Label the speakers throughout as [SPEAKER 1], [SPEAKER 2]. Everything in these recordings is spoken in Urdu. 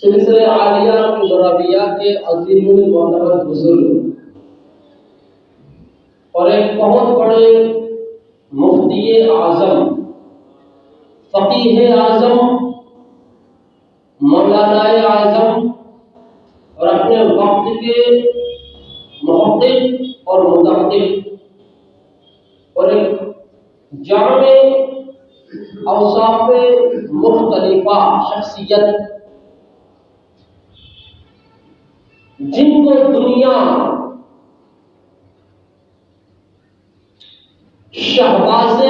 [SPEAKER 1] سلسلہ عالیہ قبرابیہ کے عظیم المعتبر بزرگ اور ایک بہت بڑے مفتی اعظم، فقیہ اعظم، مولانا اعظم اور اپنے وقت کے محقق اور مدقق اور ایک جامع اوصاف مختلفہ شخصیت، جن کو دنیا شہباز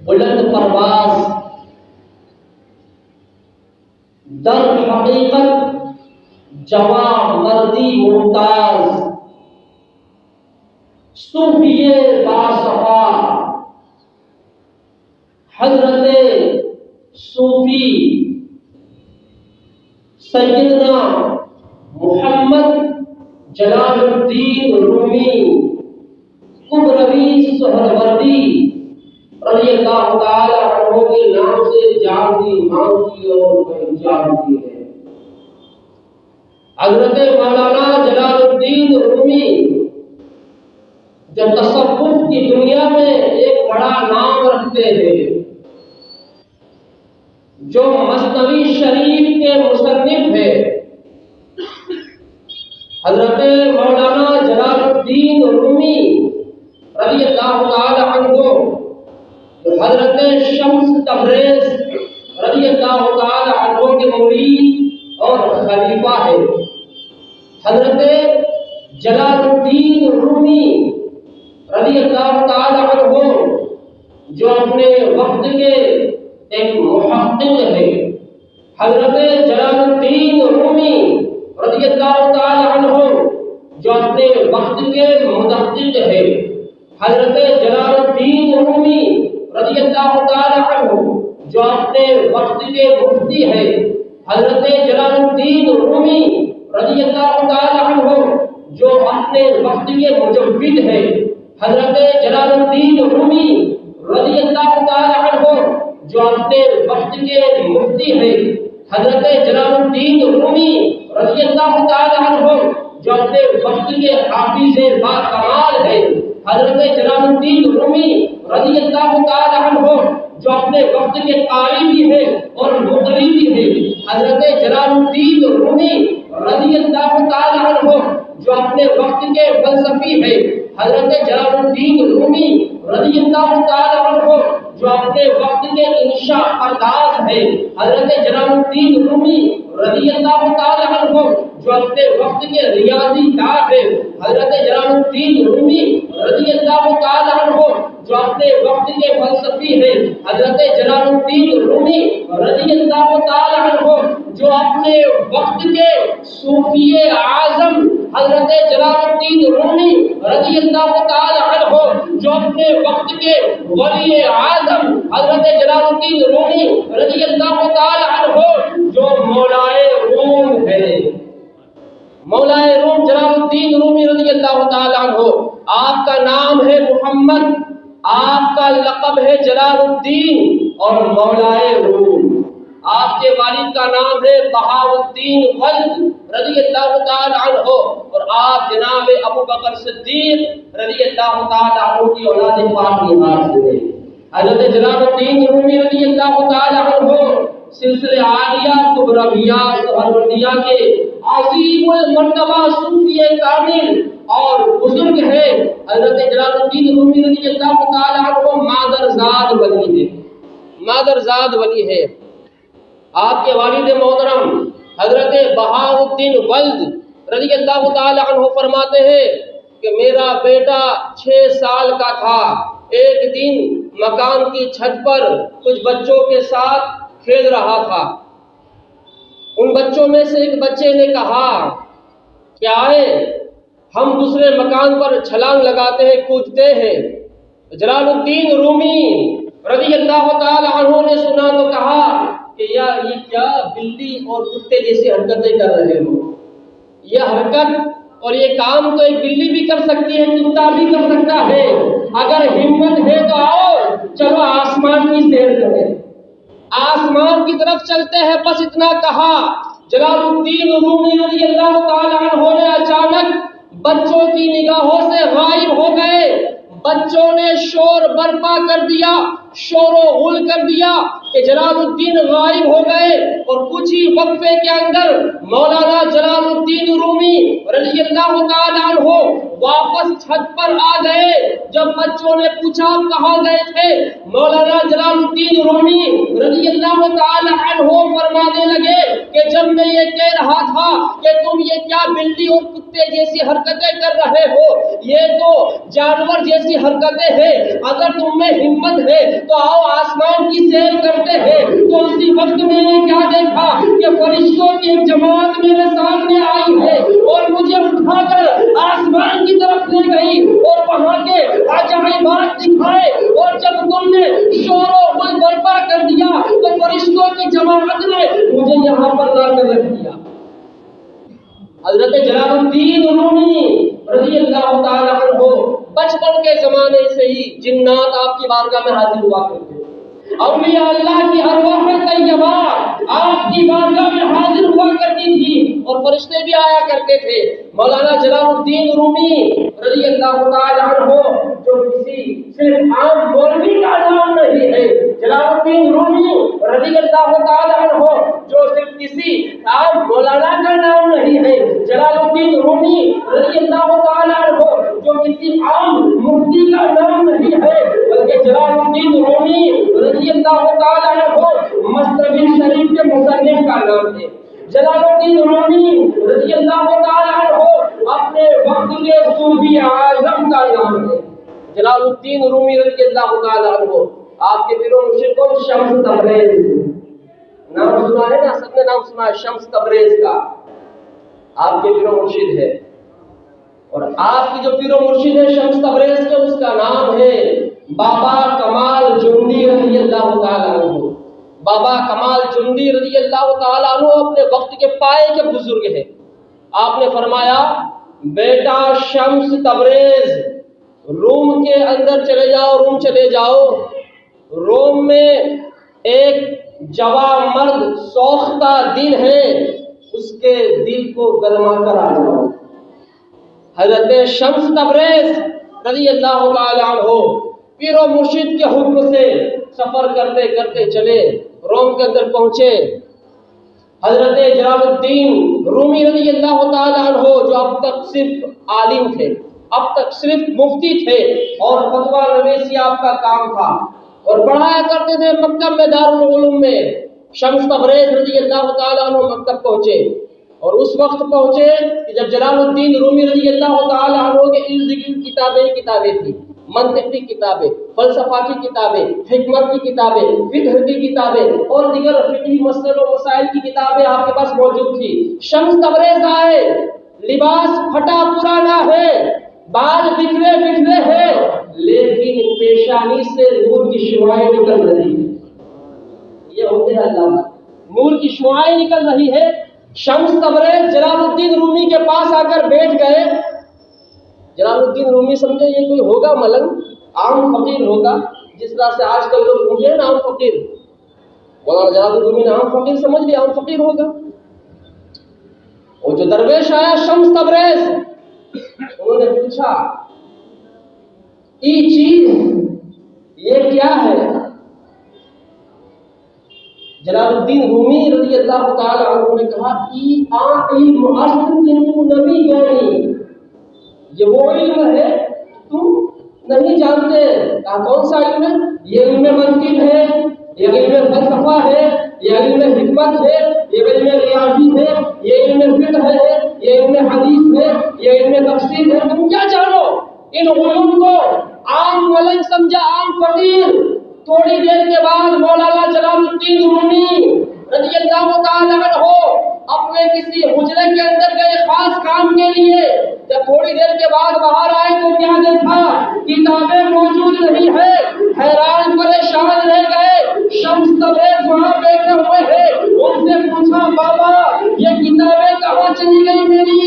[SPEAKER 1] بلند پرواز در حقیقت جواں مردی ممتاز صوفی باصفا حضرت صوفی سیدنا محمد جلال الدین رومی قبروی سہروردی رضی اللہ تعالی عنہ کے نام سے جانتی مانتی اور پہچانتی ہے۔ حضرت مولانا جلال الدین رومی جو تصوف کی دنیا میں ایک بڑا نام رکھتے ہیں، جو مثنوی شریف کے مصنف ہے، حضرت مولانا جلال الدین رومی رضی اللہ تعالی عنہ جو حضرت شمس تبریز رضی اللہ تعالی عنہ کے مرید اور خلیفہ ہے۔ حضرت جلال الدین رومی رضی اللہ تعالی عنہ جو اپنے وقت کے ایک محقق ہے۔ حضرت جلال الدین رومی رضی اللہ تعالی عنہ جو اپنے وقت کے مدقق ہے۔ حضرت جلال الدین رومی رضی اللہ تعالی عنہ جو اپنے وقت کے مفتی ہے۔ حضرت جلال الدین رومی رضی اللہ تعالی عنہ جو اپنے وقت کے مجوید ہے۔ حضرت جلال الدین رومی رضی اللہ تعالی عنہ جو اپنے وقت کے مفتی ہے۔ حضرت جلال الدین رومی رضی اللہ تعالی عنہ جو اپنے وقت کے حافظ با کمال ہے۔ حضرت جلال الدین رومی رضی اللہ تعالی عنہ جو اپنے وقت کے قاری بھی ہے اور مقری بھی ہے۔ حضرت جلال الدین رومی رضی اللہ تعالی عنہ جو اپنے وقت کے فلسفی ہے۔ حضرت جلال الدین رومی رضی اللہ تعالی عنہ جو اپنے وقت کے انشاء پرداز ہے۔ حضرت جلال الدین رومی رضی اللہ تعالی عنہ جو اپنے وقت کے ریاضی داں ہے۔ حضرت جلال الدین رومی رضی اللہ تعالی عنہ جو اپنے وقت کے فلسفی ہے۔ حضرت جلال الدین رومی رضی اللہ تعالی عنہ جو اپنے وقت کے صوفی اعظم حضرت جلال الدین رومی رضی اللہ تعالی عنہ جو اپنے وقت کے ولی اعظم حضرت جلال الدین رومی رضی اللہ تعالی عنہ جو مولائے روم ہے۔ مولائے روم جلال الدین رومی رضی اللہ تعالی عنہ، آپ کا نام ہے محمد، آپ کا لقب ہے جلال الدین اور مولائے روم۔ آپ کے والد کا نام ہے بہاؤالدین ولد رضی اللہ تعالی عنہ اور آپ جناب ابو بکر صدیق رضی اللہ تعالی عنہ کی اولاد پاکیزہ سے۔ حضرت جلال الدین رومی رضی اللہ تعالی عنہ سلسلہ عالیہ قبرابیہ سہروردیہ کے عظیم المرتبہ صوفی کامل اور بزرگ ہے۔ حضرت جلال الدین رومی رضی اللہ تعالی عنہ مادرزاد ولی ہے، مادرزاد ولی ہے۔ آپ کے والد محترم حضرت بہاؤالدین ولد رضی اللہ تعالی عنہ فرماتے ہیں کہ میرا بیٹا 6 سال کا تھا، ایک دن مکان کی چھت پر کچھ بچوں کے ساتھ کھیل رہا تھا۔ ان بچوں میں سے ایک بچے نے کہا کہ آئے ہم دوسرے مکان پر چھلانگ لگاتے ہیں، کودتے ہیں۔ جلال الدین رومی رضی اللہ تعالی عنہ نے سنا تو کہا کہ یار یہ کیا بلی اور کتے جیسی حرکتیں کر رہے ہو؟ یہ حرکت اور یہ کام تو ایک بلی بھی کر سکتی ہے، کتا بھی کر سکتا ہے۔ اگر ہمت ہے تو آؤ چلو آسمان کی سیر کریں، آسمان کی طرف چلتے ہیں۔ بس اتنا کہا، جلال الدین رومی رضی اللہ تعالی عنہ نے اچانک بچوں کی نگاہوں سے غائب ہو گئے. بچوں نے شور برپا کر دیا، شور و غل کر دیا کہ جلال الدین غائب ہو گئے. اور کچھ ہی وقفے کے اندر مولانا جلال الدین رومی رضی اللہ تعالی عنہ واپس چھت پر آ گئے. جب بچوں نے پوچھا کہاں گئے تھے، مولانا جلال الدین رومی رضی اللہ تعالی عنہ فرمانے لگے کہ جب میں یہ کہہ رہا تھا کہ تم یہ کیا بلی اور کتے جیسی حرکتیں کر رہے ہو، یہ تو جانور جیسی حرکتیں ہیں، اگر تم میں ہمت ہے تو آؤ آسمان کی سیر کرتے ہیں. تو اسی وقت میں نے کیا دیکھا کہ فرشتوں کی ایک جماعت میرے سامنے آئی ہے اور مجھے اٹھا کر آسمان کی طرف لے گئی اور وہاں کے عجائبات دکھائے. اور جب تم نے شور و غل برپا کر دیا تو فرشتوں کی جماعت نے مجھے یہاں پر لا کر رکھ دیا. حضرت جلال الدین رومی رضی اللہ تعالی عنہ بچپن کے زمانے سے ہی جنات آپ کی بارگاہ میں حاضر ہوا کرتے تھے. اولیاء اللہ کی ارواح طیبہ آپ کی بارگاہ میں حاضر ہوا کرتی تھی اور فرشتے بھی آیا کرتے تھے. مولانا جلال الدین رومی رضی اللہ تعالی عنہ جو کسی صرف عام مولوی کا نام نہیں ہے، جلال الدین رومی رضی اللہ تعالی عنہ جو صرف کسی عام مولانا کا نام نہیں ہے، جلال الدین رومی رضی اللہ تعالی عنہ جو کسی عام مفتی کا نام نہیں ہے، بلکہ جلال الدین رومی رضی اللہ تعالی عنہ مصنوی شریف کے مصنف کا نام ہے. جلال الدین رومی رضی اللہ تعالی عنہ اپنے وقت کے صوفی اعظم کا نام ہے. جلال الدین رومی رضی اللہ تعالی عنہ آپ کے پیر و مرشد کو شمس تبریز نام سنا ہے نا، سب نے نام سنا ہے شمس تبریز کا، آپ کے پیر و مرشد ہے. اور آپ کی جو پیر و مرشد ہے شمس تبریز کے، اس کا نام ہے بابا کمال جندی رضی اللہ تعالی عنہ. بابا کمال جندی رضی اللہ تعالی عنہ اپنے وقت کے پائے کے بزرگ ہیں. آپ نے فرمایا بیٹا شمس تبریز روم کے اندر چلے جاؤ، روم چلے جاؤ. روم میں ایک جوان مرد سوختہ دل ہے، اس کے دل کو گرما کر آ جاؤ. حضرت شمس تبریز رضی اللہ تعالی عنہ پیر و مرشد کے حکم سے سفر کرتے کرتے چلے، روم کے اندر پہنچے. حضرت جلال الدین رومی رضی اللہ تعالی عنہ جو اب تک صرف عالم تھے، اب تک صرف مفتی تھے اور فتویٰ نویسی آپ کا کام تھا اور پڑھایا کرتے تھے مکتب میں دارالعلوم میں. شمس تبریز رضی اللہ تعالی عنہ مکتب پہنچے اور اس وقت پہنچے کہ جب جلال الدین رومی رضی اللہ تعالی عنہ کے ارد گرد کتابیں تھیں، منطق کی کتابیں، فلسفہ کی کتابیں، حکمت کی کتابیں، فقہ کی کتابیں اور دیگر فقہی مسائل و مسائل کی کتابیں آپ کے پاس موجود تھی. شمس تبریز آئے، لباس پھٹا پرانا ہے، بال بکھرے بکھرے ہیں، لیکن پیشانی سے نور کی شعاعیں نکل رہی ہیں. یہ ہوتے ہیں علامہ، نور کی شعاعیں نکل رہی ہے. شمس تبریز جلال الدین رومی کے پاس آ کر بیٹھ گئے. جلال الدین رومی سمجھے یہ کوئی ہوگا ملنگ، عام فقیر ہوگا، جس طرح سے آج کل لوگ سمجھے نا عام فقیر. مولانا جلال الدین رومی نے عام فقیر سمجھ لیا، عام فقیر ہوگا. وہ جو درویش آیا شمس تبریز، انہوں نے پوچھا یہ چیز یہ کیا ہے؟ جلال الدین رومی رضی اللہ تعالی عنہ نے کہا ای علم اصل کنتو نبی جانی، یہ وہ علم ہے تم نہیں جانتے. کہا کون سا علم ہے؟ یہ علم منطق ہے، یہ علم فلسفہ ہے، یہ علم حکمت ہے، یہ علم ریاضی ہے، یہ علم فقہ ہے، یہ علم حدیث ہے، یہ علم تفسیر ہے. تم کیا جانو؟ ان علوم کو عام ملنگ سمجھا، عام فقیر. تھوڑی دیر کے بعد مولانا جلال الدین رومی رضی اللہ تعالی عنہ اپنے کسی حجرے کے اندر گئے خاص کام کے لیے. جب تھوڑی دیر کے بعد باہر آئے تو کیا دیکھا؟ کتابیں موجود نہیں ہے. حیران پریشان رہ گئے. شمس تبریز وہاں بیٹھے ہوئے ہیں. ان سے پوچھا بابا یہ کتابیں کہاں چلی گئی میری؟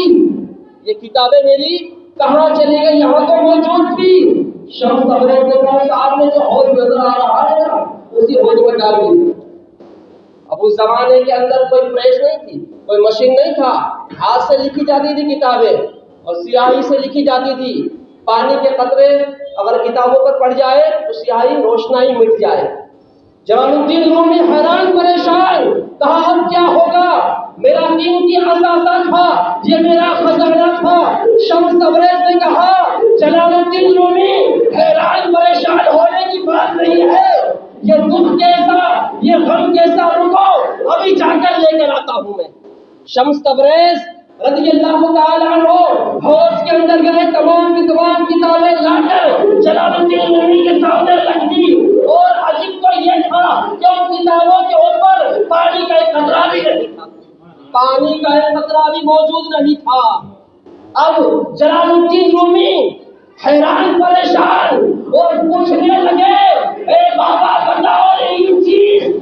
[SPEAKER 1] یہ کتابیں میری کہاں چلی گئی؟ یہاں تو موجود تھی. شمس تبریز نے کہا سامنے جو حوض نظر آ رہا ہے نا اسی حوض میں ڈال دی. اب اس زمانے کے اندر کوئی پریس نہیں تھی، کوئی مشین نہیں تھا، ہاتھ سے لکھی جاتی تھی کتابیں اور سیاہی سے لکھی جاتی تھی. پانی کے قطرے اگر کتابوں پر پڑ جائے تو سیاہی روشنائی مٹ جائے. جلال الدین رومی حیران پریشان، کہا اب کیا ہوگا؟ میرا قیمتی اثاثہ تھا، یہ میرا خزانہ تھا. شمس تبریز نے کہا جلال الدین رومی حیران پریشان ہونے کی بات نہیں ہے، یہ دکھ کیسا، یہ غم کیسا، رکو ابھی جا کر لے کر آتا ہوں میں. شمس تبریز رضی اللہ تعالیٰ عنہ حوض کے اندر گئے، تمام کی تمام کتابیں لا کر جلال الدین رومی کے سامنے رکھ دی. اور عجیب تو یہ تھا کہ ان کتابوں کے اوپر پانی کا ایک قطرہ بھی نہیں تھا، پانی کا ایک قطرہ بھی موجود نہیں تھا. اب جلال الدین رومی حیران پریشان اور پوچھنے لگے اے بابا بتاؤ یہ چیز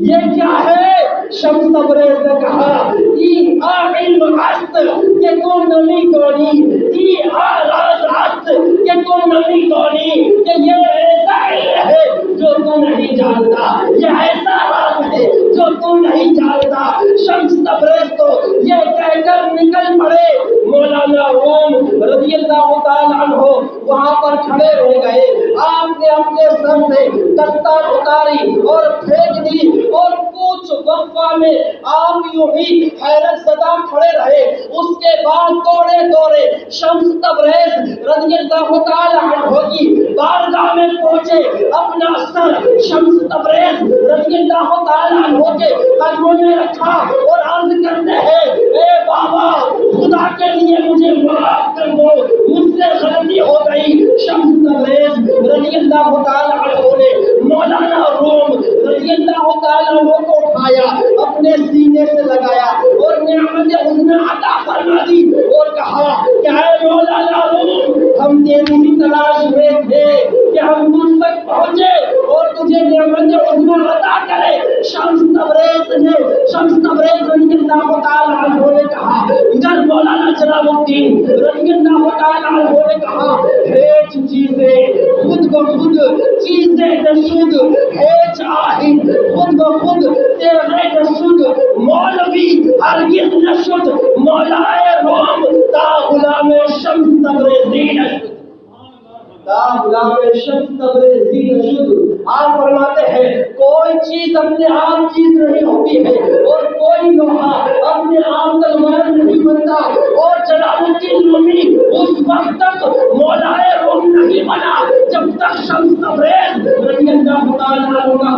[SPEAKER 1] یہ کیا ہے؟ شمس تبریز نے کہا ای آ علم است کہ تو نمی دانی، ای آ راز است کہ تو نمی دانی، کہ یہ ایسا علم ہے جو تو نہیں جانتا، یہ ایسا راز ہے جو تو نہیں جانتا. شمس تبریز تو یہ کہہ کر نکل پڑے. مولانا روم رضی اللہ تعالیٰ عنہ وہاں پر کھڑے ہو گئے. آپ نے اپنے سر سے دستار اتاری اور پھینک دی اور کچھ وقفہ میں آپ یوں ہی حیرت زدہ کھڑے رہے. اس کے بعد دوڑے دوڑے شمس تبریز رضی اللہ تعالیٰ عنہ کی بارگاہ میں پہنچے. اپنا سر شمس تبریز رضی اللہ تعالیٰ عنہ کے قدموں میں رکھا اور عرض کرتے ہیں اے بابا خدا کے لیے مجھے معاف کر دو، مجھ سے غلطی ہو گئی. شمس تبریز رضی اللہ تعالیٰ عنہ نے مولانا روم رضی اللہ تعالیٰ عنہ کو اٹھایا، اپنے سینے سے لگایا اور نعمت عظمی عطا فرما دی اور کہا کہ اے مولانا روم ہم تیری ہی تلاش میں تھے کہ ہم تجھ تک پہنچے اور تجھے نعمت عظمی عطا کرے. شمس تبریز رضی اللہ تعالیٰ عنہ نے کہا ادھر مولانا جلال الدین رضی اللہ تعالیٰ عنہ نے کہا ہیچ چیزیں خود بخود چیزیں نشد، ہیچ آہن خود بخود تیرے نشد، مولوی ہرگز نشد، مولائے روم تا غلام شمس تبریزی نشد، تا غلام شمس تبریزی نشد. آپ فرماتے ہیں کوئی چیز اپنے آپ چیز نہیں ہوتی ہے اور کوئی لوہا اپنے آپ تلوار نہیں بنتا. اور جلال الدین رومی اس وقت تک مولائے روم نہیں بنا جب تک شمس تبریز رضی اللہ تعالیٰ عنہ